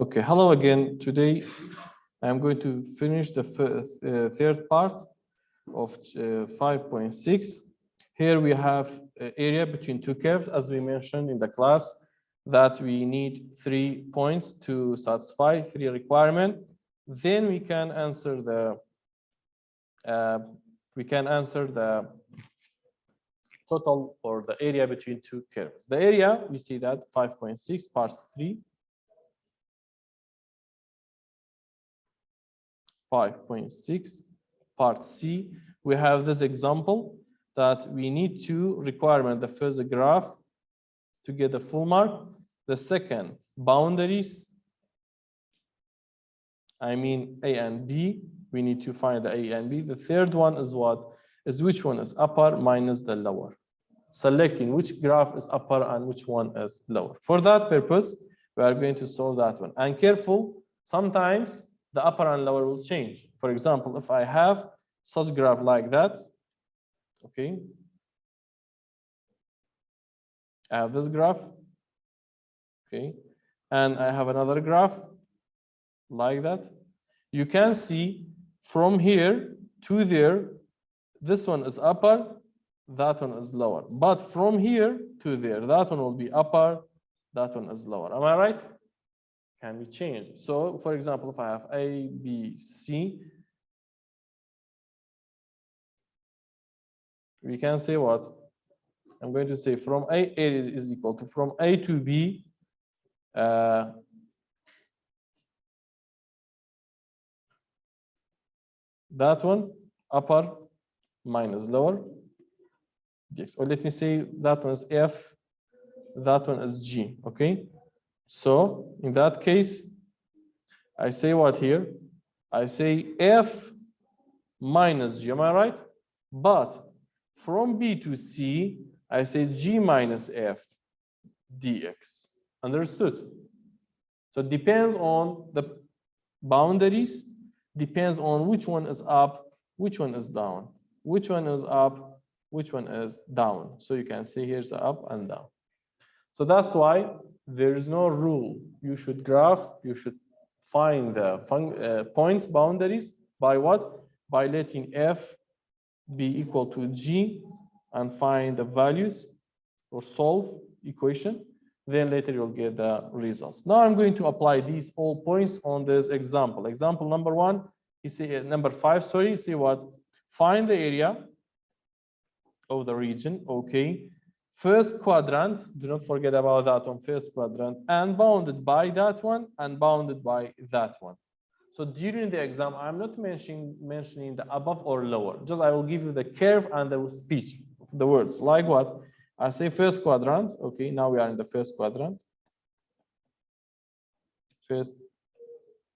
Okay, hello again. Today I'm going to finish the third part of 5.6. Here we have area between two curves, as we mentioned in the class, that we need 3 points to satisfy 3 requirements. Then we can answer the total or the area between two curves. The area, we see that 5.6 part 3. 5.6 part C, we have this example that we need two requirements. The first graph to get the full mark. The second, boundaries. I mean A and B. We need to find the A and B. The third one is what? Is which one is upper minus the lower. Selecting which graph is upper and which one is lower. For that purpose, we are going to solve that one. And careful, sometimes the upper and lower will change. For example, if I have such graph like that, okay, I have this graph, okay, and I have another graph like that. You can see from here to there, this one is upper, that one is lower. But from here to there, that one will be upper, that one is lower. Am I right? Can be changed. So, for example, if I have A, B, C, we can say what? I'm going to say from A is equal to from A to B. That one upper minus lower. Or let me say that one is F, that one is G. Okay. So in that case, I say what here? I say F minus G. Am I right? But from B to C, I say G minus F dx. Understood? So it depends on the boundaries, depends on which one is up, which one is down, which one is up, which one is down. So you can see here's the up and down. So that's why there is no rule. You should graph, you should find the points boundaries by what? By letting F be equal to G and find the values or solve equation. Then later you'll get the results. Now I'm going to apply these all points on this example. Example number 1, you see number 5, sorry, you see what? Find the area of the region, okay. First quadrant, do not forget about that one, first quadrant, and bounded by that one and bounded by that one. So during the exam, I'm not mentioning the above or lower, just I will give you the curve and the speech, the words, like what? I say first quadrant, okay, now we are in the first quadrant. First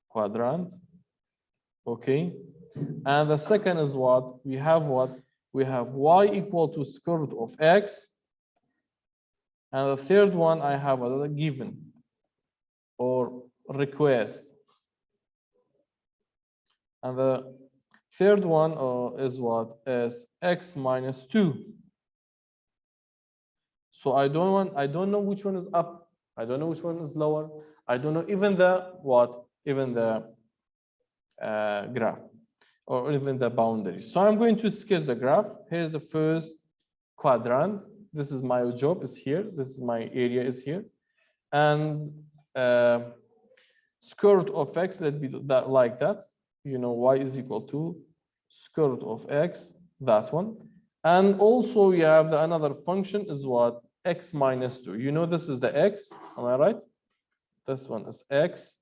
quadrant, okay. And the second is what? We have what? We have y equal to square root of x. And the third one, I have a given or request. And the third one is what? Is x minus 2. So I don't know which one is up. I don't know which one is lower. I don't know even the what? Even the graph or even the boundaries. So I'm going to sketch the graph. Here's the first quadrant. This is my job is here. This is my area is here. And square root of x, let be that like that. You know, y is equal to square root of x, that one. And also we have the another function is what? X minus 2. You know this is the x, am I right? This one is x.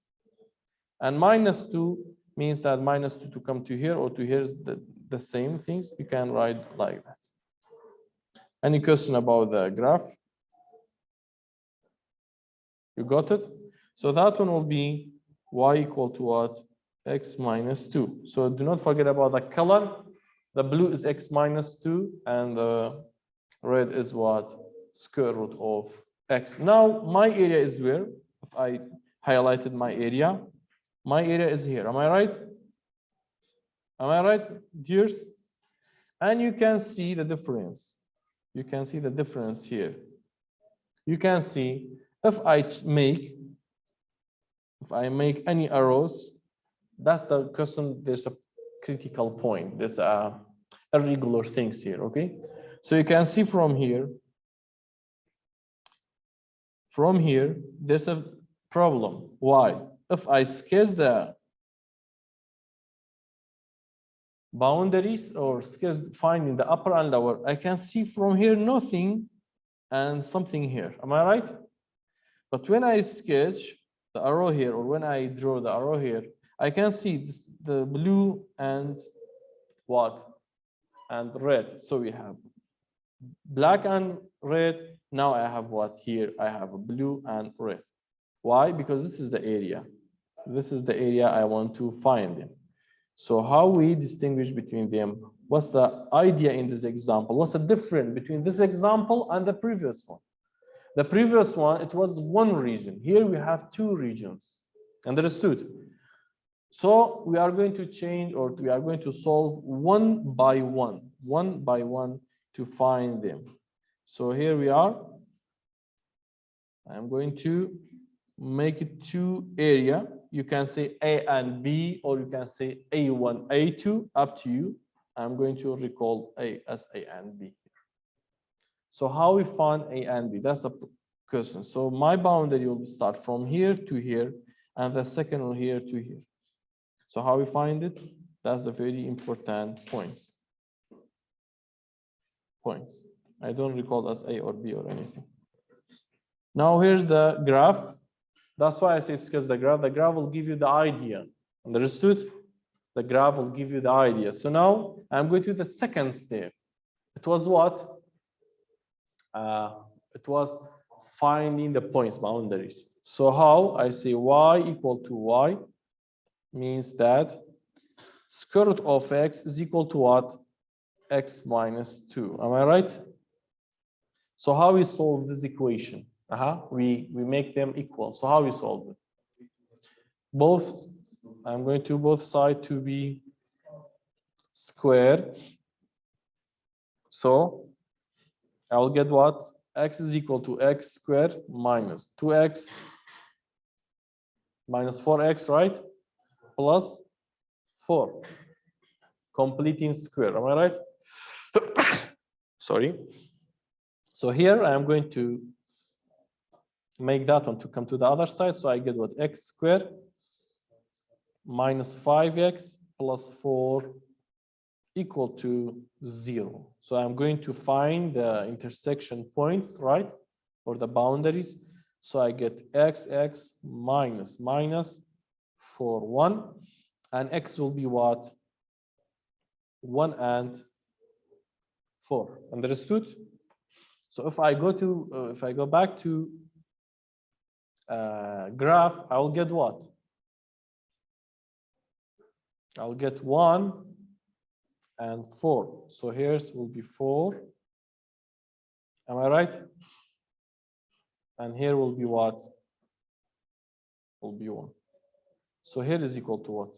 And minus 2 means that minus 2 to come to here or to here is the same things. You can write like that. Any question about the graph? You got it? So that one will be y equal to what? X minus 2. So do not forget about the color. The blue is x minus 2 and the red is what? Square root of x. Now my area is where? If I highlighted my area is here. Am I right? Am I right, dears? And you can see the difference. You can see the difference here. You can see if I make if I make any arrows, that's the question. There's a critical point. There's a irregular things here. Okay, so you can see from here. From here, there's a problem. Why? If I sketch the boundaries or sketch finding the upper and lower, I can see from here nothing and something here. Am I right? But when I sketch the arrow here, or when I draw the arrow here, I can see this, the blue and what? And red. So we have black and red. Now I have what here? I have blue and red. Why? Because this is the area. This is the area I want to find them. So how we distinguish between them? What's the idea in this example? What's the difference between this example and the previous one? The previous one, it was one region. Here we have two regions. Understood? So we are going to change, or we are going to solve one by one to find them. So here we are. I'm going to make it two area. You can say A and B, or you can say A1, A2, up to you. I'm going to recall A as A and B. So how we find A and B? That's the question. So my boundary will start from here to here, and the second one here to here. So how we find it? That's the very important points. I don't recall as A or B or anything. Now here's the graph. That's why I say sketch the graph. The graph will give you the idea. Understood? The graph will give you the idea. So now I'm going to the second step. It was what? It was finding the points boundaries. So how? I say y equal to y means that square root of x is equal to what? X minus 2. Am I right? So how we solve this equation? We make them equal. So how we solve it? Both, I'm going to both sides to be square. So I'll get what? X is equal to x squared minus 2x minus 4x, right? Plus 4. Completing square. Am I right? Sorry. So here I am going to make that one to come to the other side. So I get what? X squared minus 5x plus 4 equal to 0. So I'm going to find the intersection points, right? Or the boundaries. So I get x minus 4, 1. And x will be what? 1 and 4. Understood? So if I go back to graph, I will get what? I'll get 1 and 4. So here's will be 4. Am I right? And here will be what? Will be 1. So here is equal to what?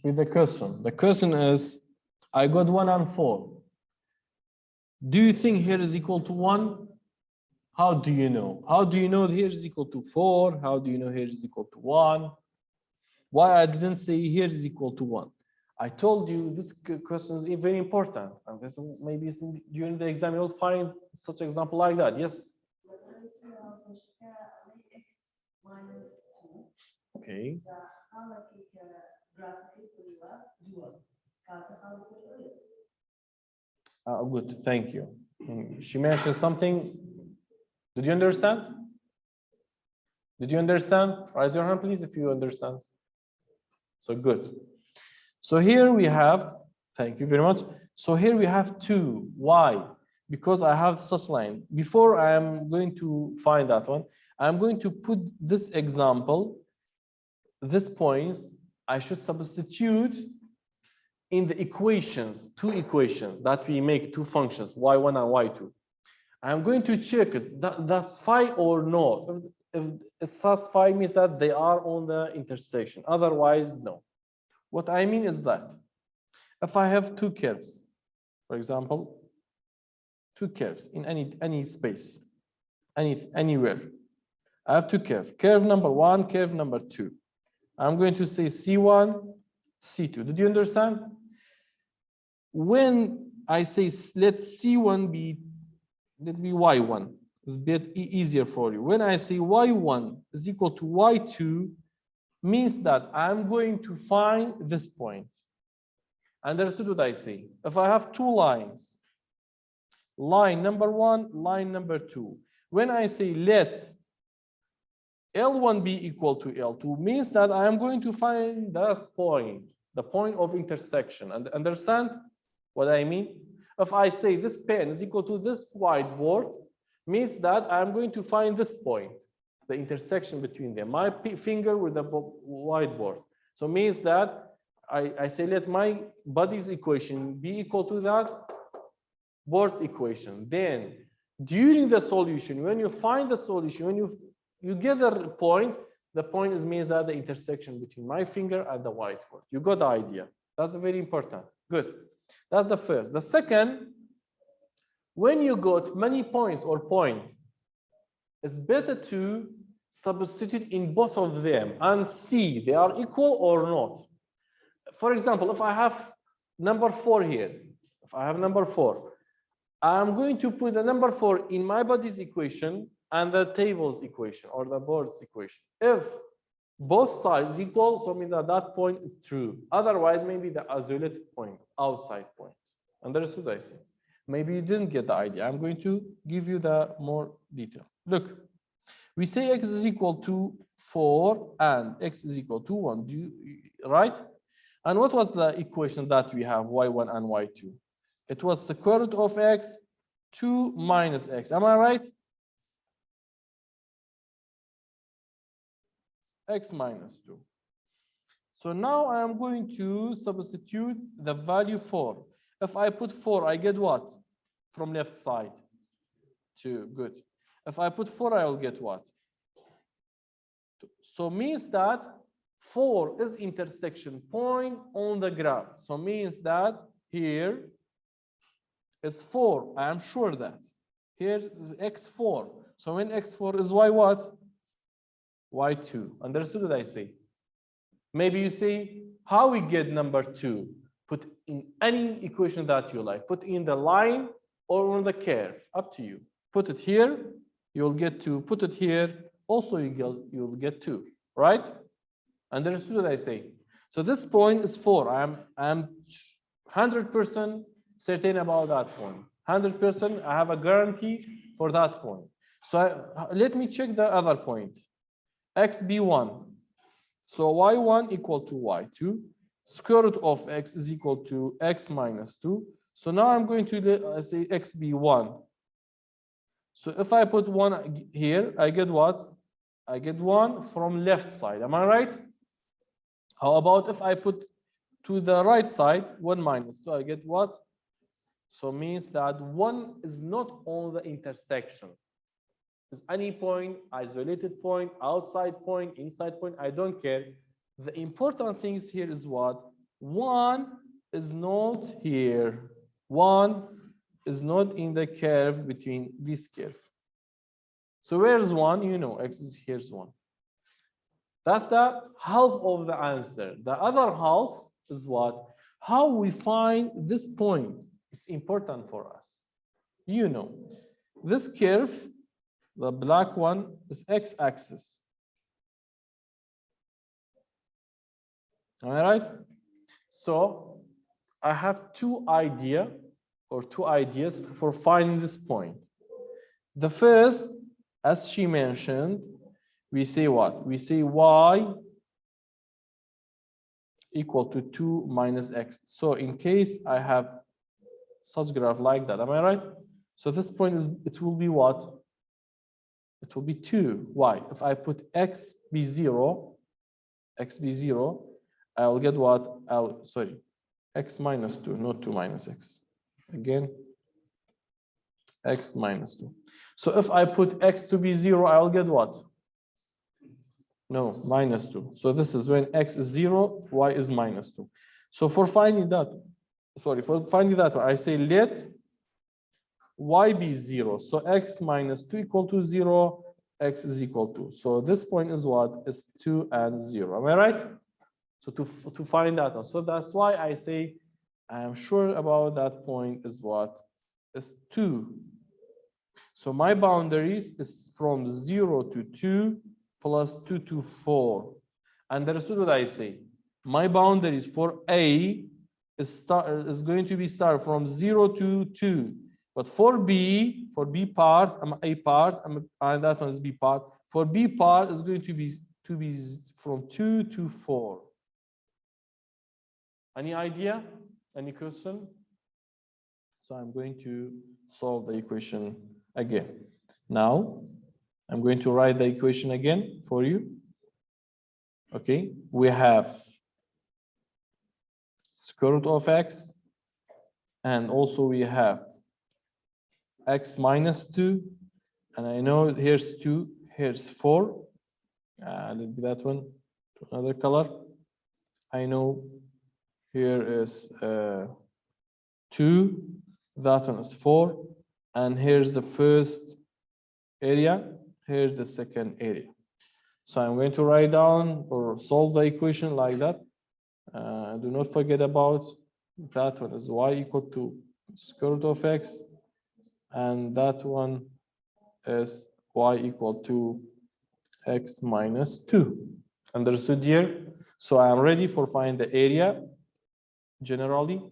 With the question. The question is, I got 1 and 4. Do you think here is equal to 1? How do you know? How do you know here is equal to 4? How do you know here is equal to 1? Why I didn't say here is equal to 1? I told you this question is very important. And this maybe during the exam you'll find such example like that. Yes? Okay. Good, thank you. She mentioned something. Did you understand? Did you understand? Raise your hand, please, if you understand. So good. So here we have, thank you very much. So here we have 2. Why? Because I have such line. Before I am going to find that one, I'm going to put this example, this points, I should substitute in the equations, 2 equations that we make 2 functions, y1 and y2. I'm going to check it, that's phi or no. if it's satisfied means that they are on the intersection. Otherwise, no. What I mean is that if I have two curves, for example, two curves in any space, anywhere, I have two curves. Curve number one, curve number two. I'm going to say C1, C2. Did you understand? When I say let C1 be, let me Y1. It's a bit easier for you. When I say Y1 is equal to Y2, means that I'm going to find this point. Understood what I say? If I have two lines, line number one, line number two. When I say let L1 be equal to L2, means that I am going to find that point, the point of intersection. And understand what I mean? If I say this pen is equal to this whiteboard, means that I'm going to find this point, the intersection between them, my finger with the whiteboard. So means that I say let my body's equation be equal to that board equation. Then during the solution, when you find the solution, when you get the point is means that the intersection between my finger and the whiteboard. You got the idea. That's very important. Good. That's the first. The second, when you got many points or point, it's better to substitute in both of them and see they are equal or not. For example, if I have number 4 here, if I have number 4, I'm going to put the number 4 in my body's equation and the table's equation or the board's equation. If both sides equal, so means that that point is true. Otherwise, maybe the isolated point, outside point. Understood, I see. Maybe you didn't get the idea. I'm going to give you the more detail. Look, we say x is equal to 4 and x is equal to 1, right? And what was the equation that we have, y1 and y2? It was square root of x, 2 minus x. Am I right? X minus 2. So now I am going to substitute the value 4. If I put 4, I get what? From left side? 2. Good. If I put 4, I will get what? 2. So means that 4 is intersection point on the graph. So means that here is 4. I am sure that. Here is x4. So when x4 is y what? Y2. Understood what I say? Maybe you say, how we get number 2? Put in any equation that you like. Put in the line or on the curve. Up to you. Put it here, you'll get 2. Put it here, also you'll get 2. Right? Understood what I say? So this point is 4. I'm 100% certain about that point. 100%, I have a guarantee for that point. So let me check the other point. X be 1. So y1 equal to y2. Square root of x is equal to x minus 2. So now I'm going to say x be 1. So if I put 1 here, I get what? I get 1 from left side. Am I right? How about if I put to the right side 1 minus? So I get what? So means that 1 is not on the intersection. Is any point, isolated point, outside point, inside point, I don't care. The important things here is what? 1 is not here. 1 is not in the curve between this curve. So where's 1? You know, x is here's 1. That's the half of the answer. The other half is what? How we find this point is important for us. You know, this curve, the black one, is x-axis. Am I right? So I have two ideas for finding this point. The first, as she mentioned, we say what? We say y equal to 2 minus x. So in case I have such graph like that, am I right? So this point is, it will be what? It will be 2. Why? If I put x be 0, I'll get what? X minus 2, not 2 minus x. Again, x minus 2. So if I put x to be 0, I'll get what? No, -2. So this is when x is 0, y is -2. So for finding that, I say let y be 0. So x -2 equal to 0, x is equal to. So this point is what? Is 2 and 0. Am I right? So to find that one. So that's why I say I am sure about that point is what? Is 2. So my boundaries is from 0 to 2 plus 2 to 4. Understood what I say? My boundaries for A is going to be start from 0 to 2. But for B part, A part, and that one is B part. For B part is going to be from 2 to 4. Any idea? Any question? So I'm going to solve the equation again. Now, I'm going to write the equation again for you. Okay, we have square root of x, and also we have x -2, and I know here's 2, here's 4. Let's do that one to another color. I know here is 2, that one is 4, and here's the first area, here's the second area. So I'm going to write down or solve the equation like that. Do not forget about that one is y equal to square root of x, and that one is y equal to x -2. Understood here? So I am ready for find the area. Generally,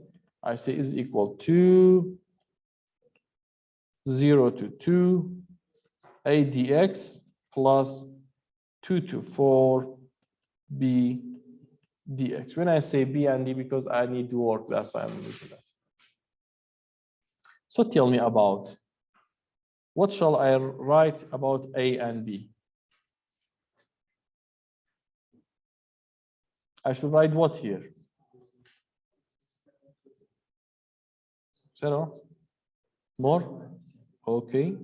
I say is equal to 0 to 2 a dx plus 2 to 4 b dx. When I say b and d, because I need to work, that's why I'm using that. So tell me about what shall I write about a and b? I should write what here? 0? More? Okay.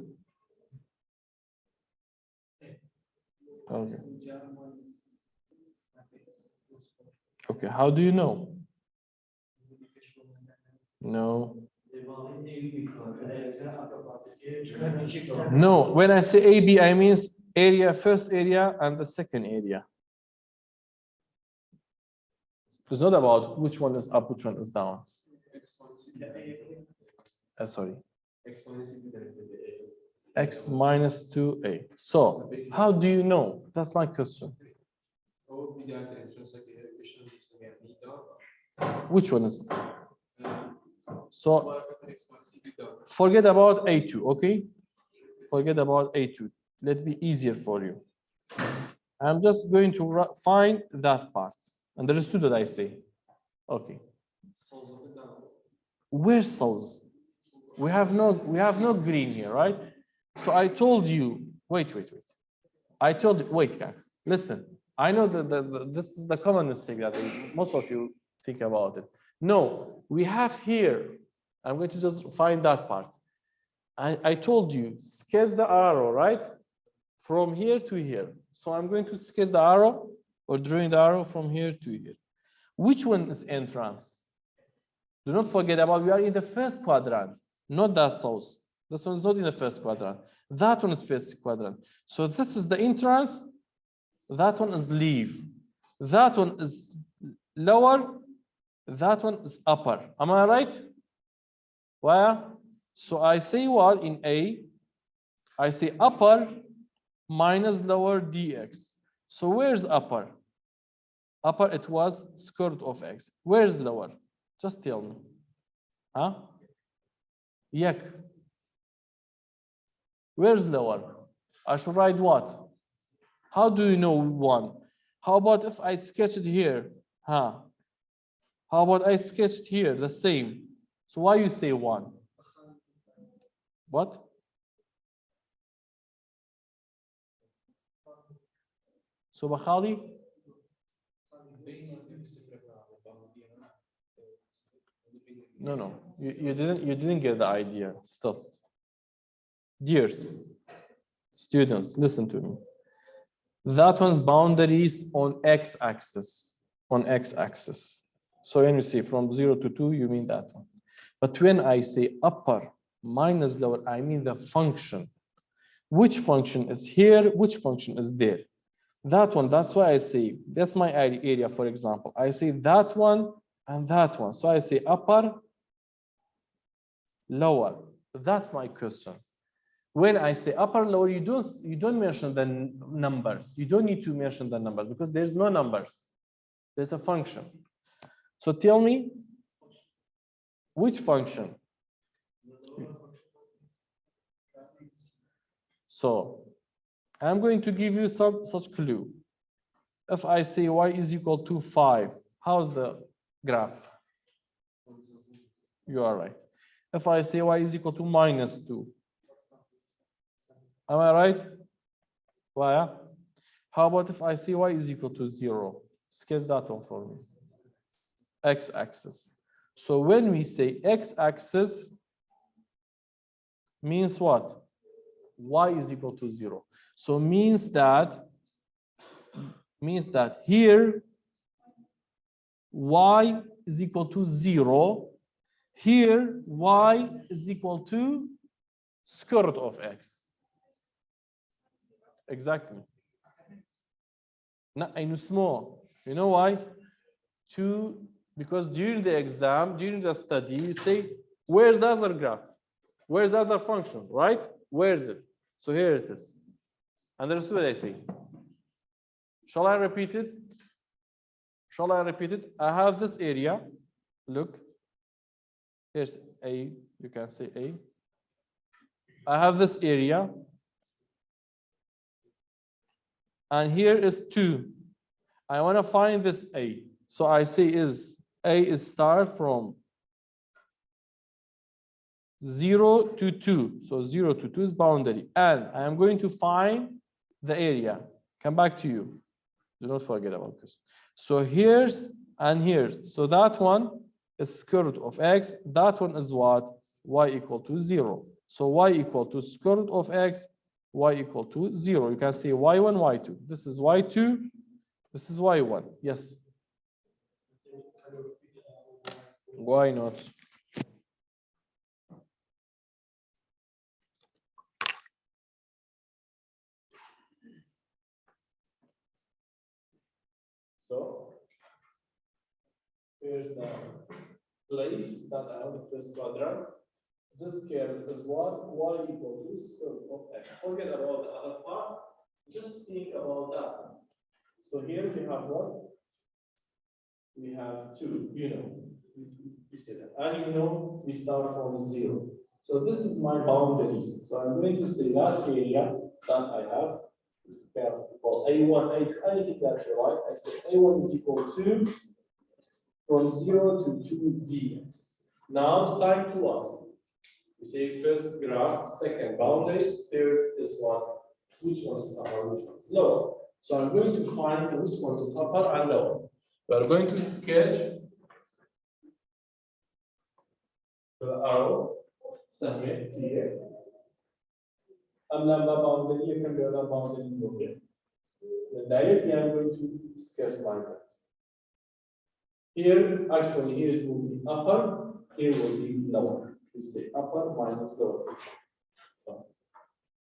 Okay. Okay, how do you know? No. No, when I say AB, I mean area, first area and the second area. It's not about which one is up, which one is down. Sorry. X minus 2a. So how do you know? That's my question. Which one is? So forget about a2, okay? Forget about a2. Let me easier for you. I'm just going to find that part. Understood what I say? Okay. Where's south? We have no green here, right? So I told you, wait. I told you, wait, listen. I know that this is the common mistake that most of you think about it. No, we have here. I'm going to just find that part. I told you, sketch the arrow, right? From here to here. So I'm going to sketch the arrow or drawing the arrow from here to here. Which one is entrance? Do not forget about we are in the first quadrant, not that south. This one is not in the first quadrant. That one is first quadrant. So this is the entrance. That one is leave. That one is lower. That one is upper. Am I right? Why? So I say what in A? I say upper minus lower dx. So where's upper? Upper, it was square root of x. Where's lower? Just tell me. Huh? Yak. Where's lower? I should write what? How do you know 1? How about if I sketch it here? Huh? How about I sketched here the same? So why you say 1? What? So Bakhali? No. You didn't get the idea. Stop. Dears, students, listen to me. That one's boundaries on x-axis. On x-axis. So when you say from 0 to 2, you mean that one. But when I say upper minus lower, I mean the function. Which function is here? Which function is there? That one, that's why I say, that's my area, for example. I say that one and that one. So I say upper, lower. That's my question. When I say upper, lower, you don't mention the numbers. You don't need to mention the numbers because there's no numbers. There's a function. So tell me, which function? So I'm going to give you such clue. If I say y is equal to 5, how's the graph? You are right. If I say y is equal to minus 2, am I right? Why? How about if I say y is equal to 0? Sketch that one for me. X-axis. So when we say x-axis, means what? Y is equal to 0. So means that here y is equal to 0. Here y is equal to square root of x. Exactly. Now I know small. You know why? Because during the exam, during the study, you say, where's the other graph? Where's the other function, right? Where is it? So here it is. Understood what I say? Shall I repeat it? Shall I repeat it? I have this area. Look. Here's A. You can say A. I have this area. And here is 2. I want to find this A. So I say A is start from 0 to 2. So 0 to 2 is boundary. And I am going to find the area. Come back to you. Do not forget about this. So here's and here's. So that one is square root of x. That one is what? Y equal to 0. So y equal to square root of x. Y equal to 0. You can say y1, y2. This is y2. This is y1. Yes. Why not? So here's the place that I have the first quadrant. This curve is what? Y equal to square root of x. Forget about the other part. Just think about that. So here we have what? We have 2, you see that. And we start from 0. So this is my boundaries. So I'm going to say that area that I have is called A1, A2, anything that you like. I say A1 is equal to from 0 to 2 dx. Now it's time to what? We say first graph, second boundaries, third is what? Which one is upper, which one is lower? So I'm going to find which one is upper and lower. We are going to sketch the arrow, submit here. And then the boundary, you can build a boundary here. Then directly I'm going to sketch like that. Here, actually, here will be upper, here will be lower. We say upper minus lower.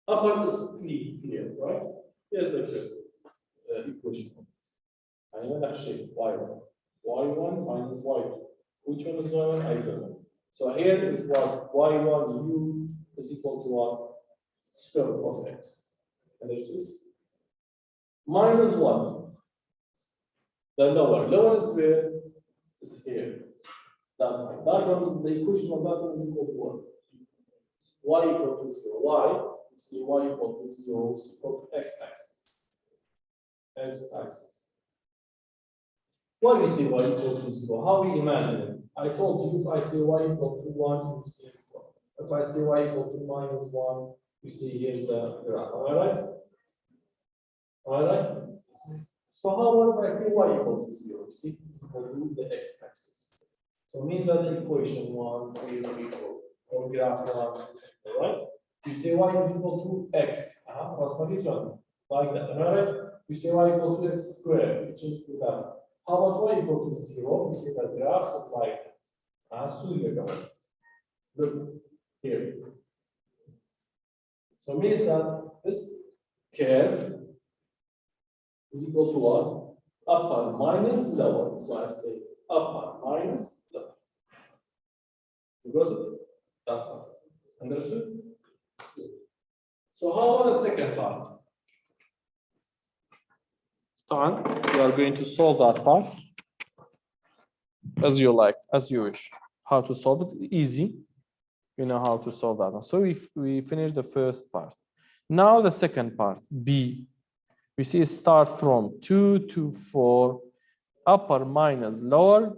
Upper is clear, right? Here's the equation. I know that shape, y1. y1 minus y2. Which one is y1? I don't know. So here is what? y1 u is equal to what? Square root of x. Understood? Minus what? The lower. Lower is where? Is here. That one is the equation of that one is equal to what? Y equal to 0. Why? You see y equal to 0 is equal to x-axis. X-axis. Why we say y equal to 0? How we imagine it? I told you if I say y equal to 1, you see it's 1. If I say y equal to minus 1, you see here's the graph. Am I right? Am I right? So how about if I say y equal to 0? See, it's equal to the x-axis. So it means that the equation 1 will equal, or graph 1, right? You say y is equal to x, plus like that, am I right? We say y equal to x squared, which is that. How about y equal to 0? We say that the graph is like that. Look here. So it means that this curve is equal to what? Upper minus lower. So I say upper minus lower. You got it? That part. Understood? So how about the second part? Done. You are going to solve that part as you like, as you wish. How to solve it? Easy. You know how to solve that one. So we finished the first part. Now the second part, B. We see start from 2 to 4, upper minus lower,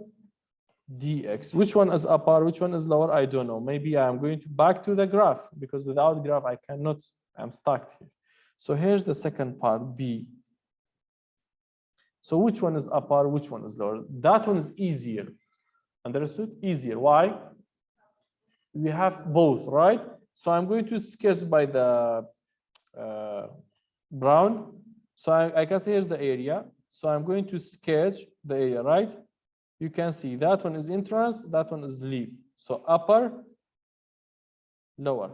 dx. Which one is upper, which one is lower? I don't know. Maybe I'm going to back to the graph, because without graph, I cannot, I'm stuck here. So here's the second part, B. So which one is upper, which one is lower? That one is easier. Understood? Easier. Why? We have both, right? So I'm going to sketch by the brown. So I can say here's the area. So I'm going to sketch the area, right? You can see that one is entrance, that one is leave. So upper, lower.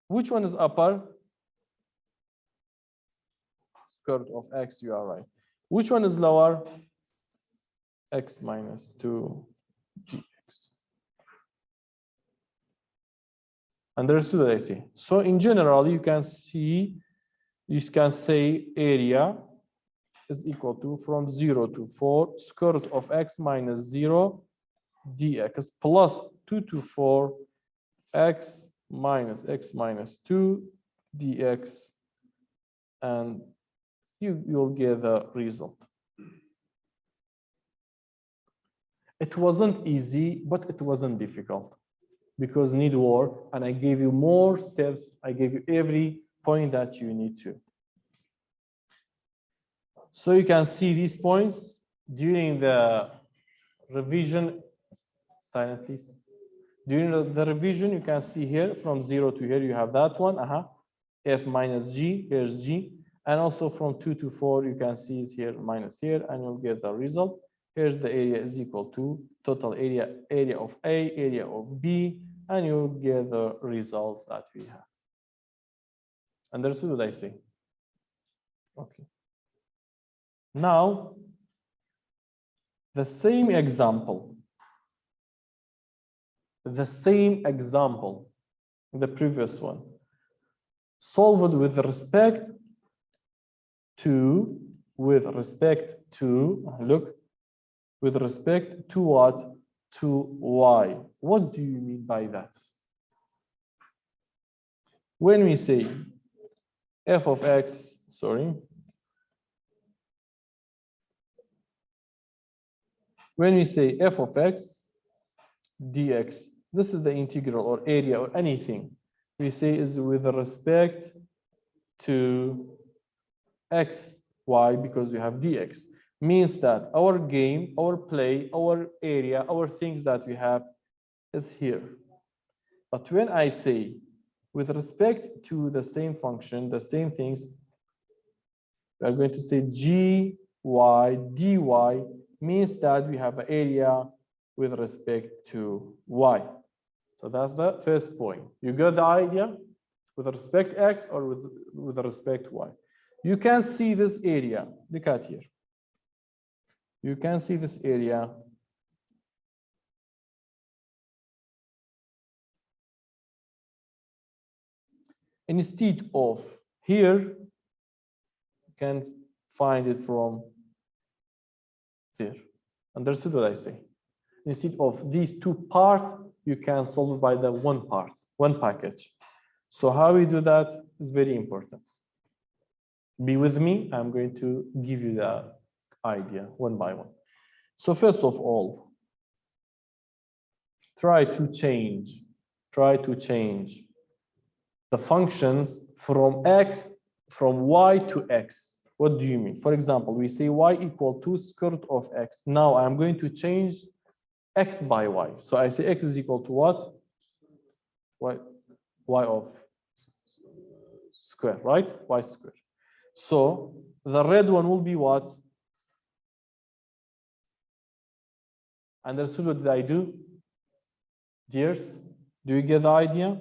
Which one is upper? Square root of x, you are right. Which one is lower? X minus 2 dx. Understood what I say? So in general, you can see, you can say area is equal to from 0 to 4 square root of x minus 0 dx plus 2 to 4 x minus 2 dx, and you'll get the result. It wasn't easy, but it wasn't difficult, because need work, and I gave you more steps. I gave you every point that you need to. So you can see these points during the revision. Silent, please. During the revision, you can see here from 0 to here, you have that one. F minus G, here's G. And also from 2 to 4, you can see is here minus here, and you'll get the result. Here's the area is equal to total area, area of A, area of B, and you'll get the result that we have. Understood what I say? Okay. Now, the same example, the previous one, solved with respect to, look, with respect to what? To y. What do you mean by that? When we say f of x, when we say f of x dx, this is the integral or area or anything we say is with respect to x, y, because we have dx. Means that our game, our play, our area, our things that we have is here. But when I say with respect to the same function, the same things, we are going to say gy dy means that we have an area with respect to y. So that's the first point. You got the idea? With respect to x or with respect to y. You can see this area. Look at here. You can see this area. Instead of here, you can find it from there. Understood what I say? Instead of these two parts, you can solve it by the one part, one package. So how we do that is very important. Be with me. I'm going to give you the idea one by one. So first of all, try to change the functions from y to x. What do you mean? For example, we say y equal to square root of x. Now I'm going to change x by y. So I say x is equal to what? Y of square, right? Y square. So The red one will be what? Understood what did I do? Dears, do you get the idea?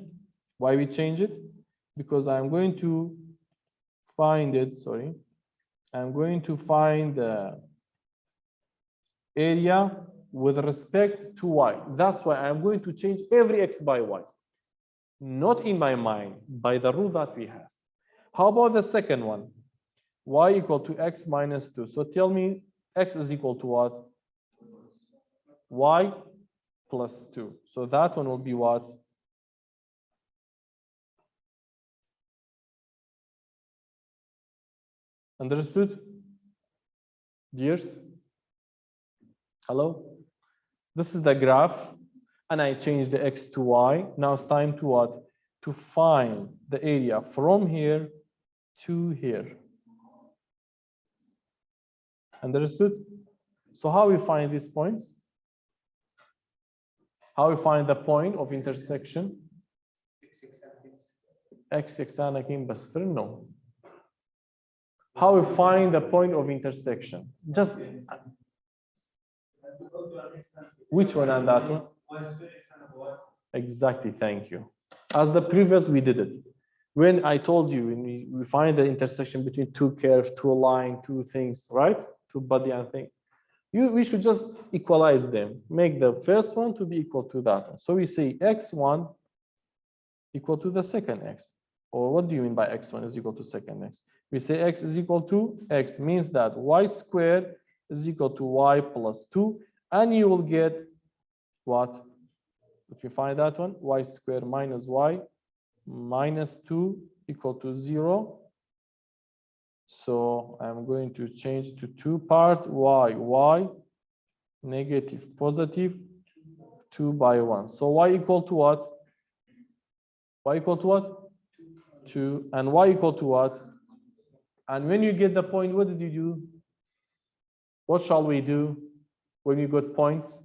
Why we change it? Because I'm going to find it, sorry. I'm going to find the area with respect to y. That's why I'm going to change every x by y. Not in my mind, by the rule that we have. How about the second one? Y equal to x minus 2. So tell me x is equal to what? Y plus 2. So that one will be what? Understood? Dears? Hello? This is the graph, and I changed the x to y. Now it's time to what? To find the area from here to here. Understood? So how we find these points? How we find the point of intersection? X أنا كين بس no. How we find the point of intersection? Just which one and that one? Exactly, thank you. As the previous, we did it. When I told you, when we find the intersection between two curves, two lines, two things, right? Two body and thing. We should just equalize them. Make the first one to be equal to that one. So we say x1 equal to the second x. Or what do you mean by x1 is equal to second x? We say x is equal to x, means that y squared is equal to y plus 2, and you will get what? If you find that one, y squared minus y minus 2 equal to 0. So I'm going to change to two parts, y, negative, positive, 2 by 1. So y equal to what? Y equal to what? 2. And y equal to what? And when you get the point, what did you do? What shall we do when you got points?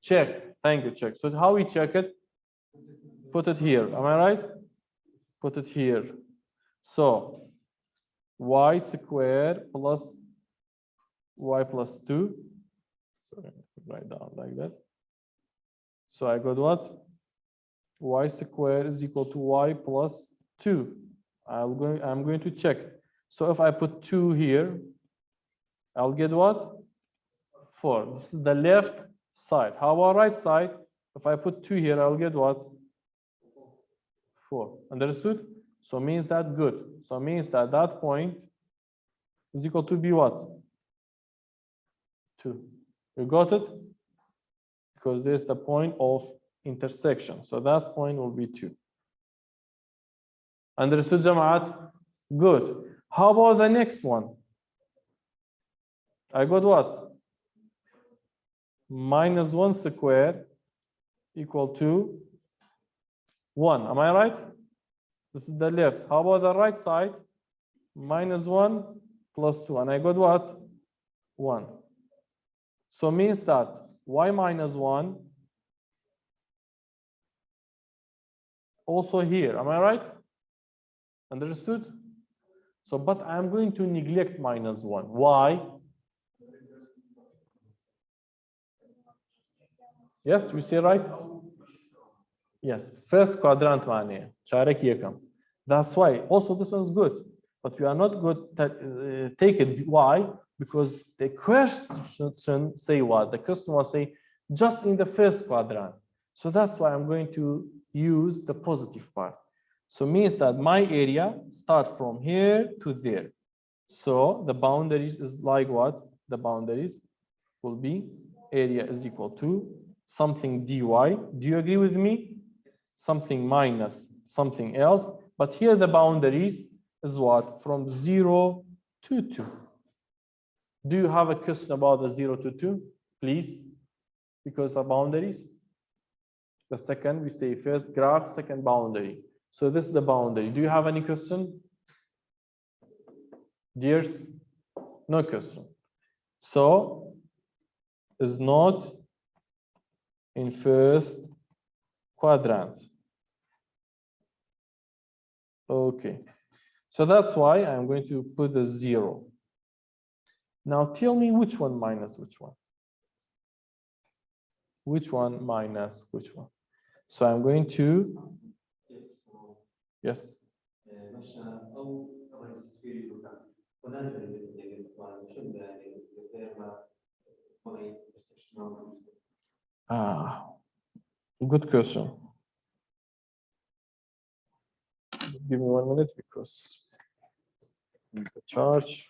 Check. Thank you, check. So how we check it? Put it here. Am I right? Put it here. So y squared plus y plus 2. Sorry, write down like that. So I got what? Y squared is equal to y plus 2. I'm going to check. So if I put 2 here, I'll get what? 4. This is the left side. How about right side? If I put 2 here, I'll get what? 4. Understood? So means that good. So means that that point is equal to be what? 2. You got it? Because there's the point of intersection. So that point will be 2. Understood, Jamaat? Good. How about the next one? I got what? Minus 1 squared equal to 1. Am I right? This is the left. How about the right side? Minus 1 plus 2. And I got what? 1. So means that y minus 1 also here. Am I right? Understood? So, but I'm going to neglect minus 1. Why? Yes, we say right? Yes, first quadrant معناه شارك يكم. That's why. Also, this one's good, but we are not good to take it. Why? Because the question say what? The question will say just in the first quadrant. So that's why I'm going to use the positive part. So means that my area start from here to there. So the boundaries is like what? The boundaries will be area is equal to something dy. Do you agree with me? Something minus something else. But here the boundaries is what? From 0 to 2. Do you have a question about the 0 to 2? Please. Because of boundaries. The second, we say first graph, second boundary. So this is the boundary. Do you have any question? Dears? No question. So is not in first quadrant. Okay. So that's why I'm going to put a 0. Now tell me which one minus which one. Which one minus which one? So I'm going to, yes. Ah, good question. Give me 1 minute because the charge.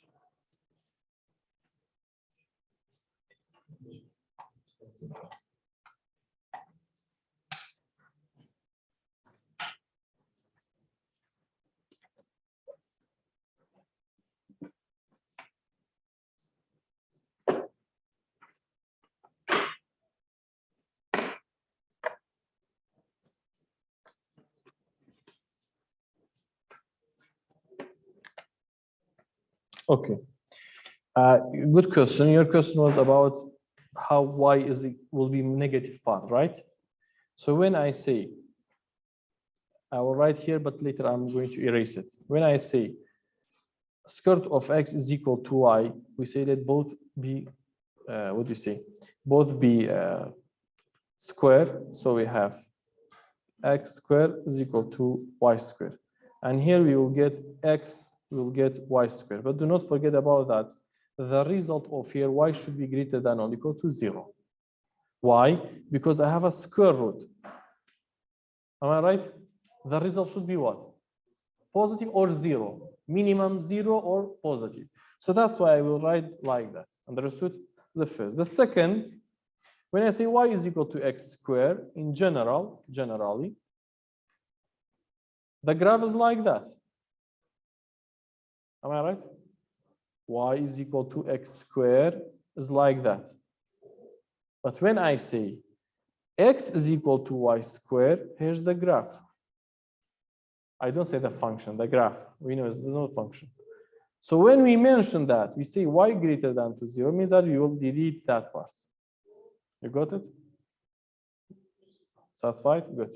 Okay. Good question. Your question was about how y is will be negative part, right? So when I say, I will write here, but later I'm going to erase it. When I say square root of x is equal to y, we say that both be, what do you say? Both be square. So we have x squared is equal to y squared. And here we will get x, we will get y squared. But do not forget about that. The result of here, y should be greater than or equal to 0. Why? Because I have a square root. Am I right? The result should be what? Positive or 0. Minimum 0 or positive. So that's why I will write like that. Understood? The first. The second, when I say y is equal to x squared, in generally, the graph is like that. Am I right? Y is equal to x squared is like that. But when I say x is equal to y squared, here's the graph. I don't say the function, the graph. We know there's no function. So when we mention that, we say y greater than to 0, means that we will delete that part. You got it? Satisfied? Good.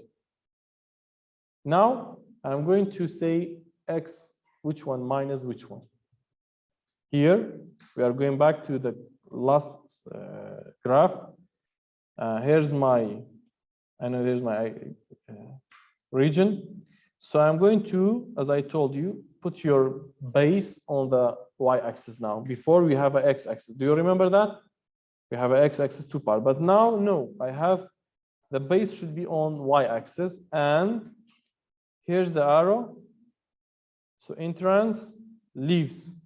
Now I'm going to say x, which one minus which one. Here we are going back to the last graph. Here's my, I know there's my region. So I'm going to, as I told you, put your base on the y-axis now. Before we have an x-axis. Do you remember that? We have an x-axis 2 part. But now, no, I have the base should be on y-axis. And here's the arrow. So entrance, leaves,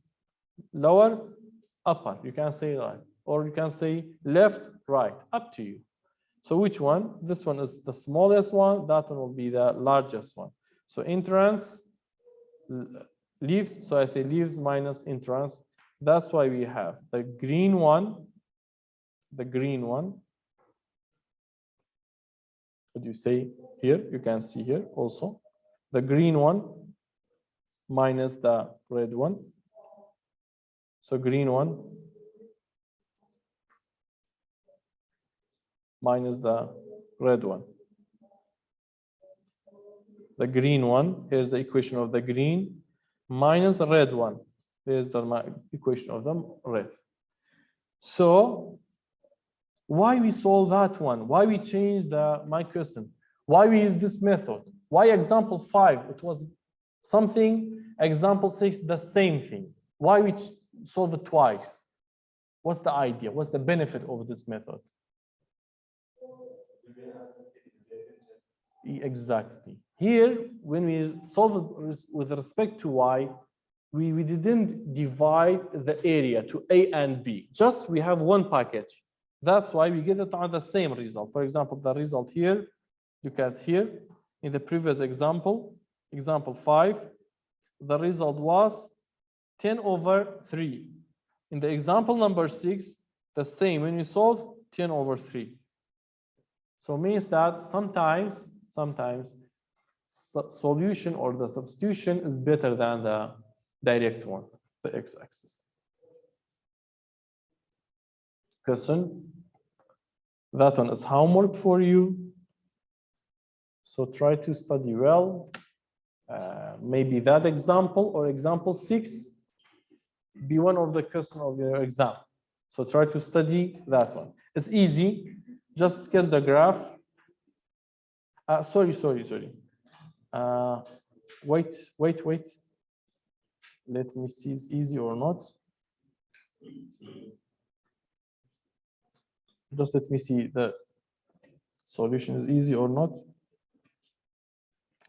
lower, upper. You can say right. Or you can say left, right. Up to you. So which one? This one is the smallest one. That one will be the largest one. So entrance, leaves. So I say leaves minus entrance. That's why we have the green one. The green one. What do you say here? You can see here also. The green one minus the red one. So green one minus the red one. The green one, here's the equation of the green, minus the red one. Here's the equation of the red. So why we solve that one? Why we change my question? Why we use this method? Why example 5? It was something, example 6, the same thing. Why we solve it twice? What's the idea? What's the benefit of this method? Exactly. Here, when we solve it with respect to y, we didn't divide the area to A and B. Just we have one package. That's why we get it on the same result. For example, the result here, look at here, in the previous example, example 5, the result was 10/3. In the example number 6, the same. When we solve 10/3. So means that sometimes solution or the substitution is better than the direct one, the x-axis. Question. That one is homework for you. So try to study well maybe that example or example 6 be one of the questions of your exam. So try to study that one. It's easy. Just sketch the graph. Sorry. Wait. Let me see it's easy or not. Just let me see the solution is easy or not.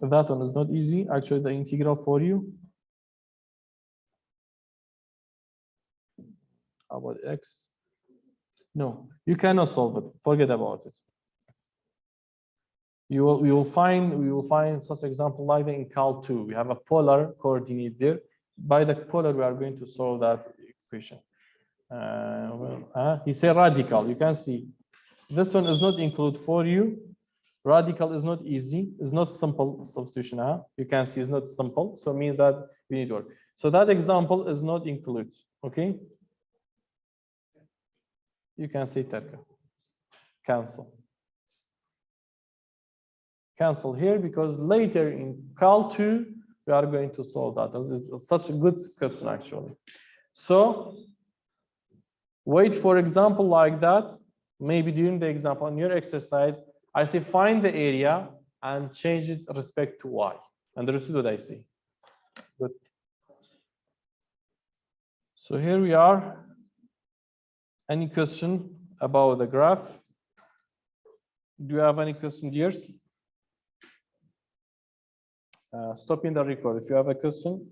That one is not easy. Actually, the integral for you. How about x? No, you cannot solve it. Forget about it. We will find such example like in Cal 2. We have a polar coordinate there. By the polar, we are going to solve that equation. He said radical. You can see this one is not included for you. Radical is not easy. It's not simple substitution. You can see it's not simple. So it means that we need work. So that example is not included. Okay. You can say Terka. Cancel. Cancel here because later in Cal 2 we are going to solve that. This is such a good question actually. So wait for example like that. Maybe during the example in your exercise, I say find the area and change it respect to y. Understood what I say? Good. So here we are. Any question about the graph? Do you have any question, dears? Stop in the record if you have a question.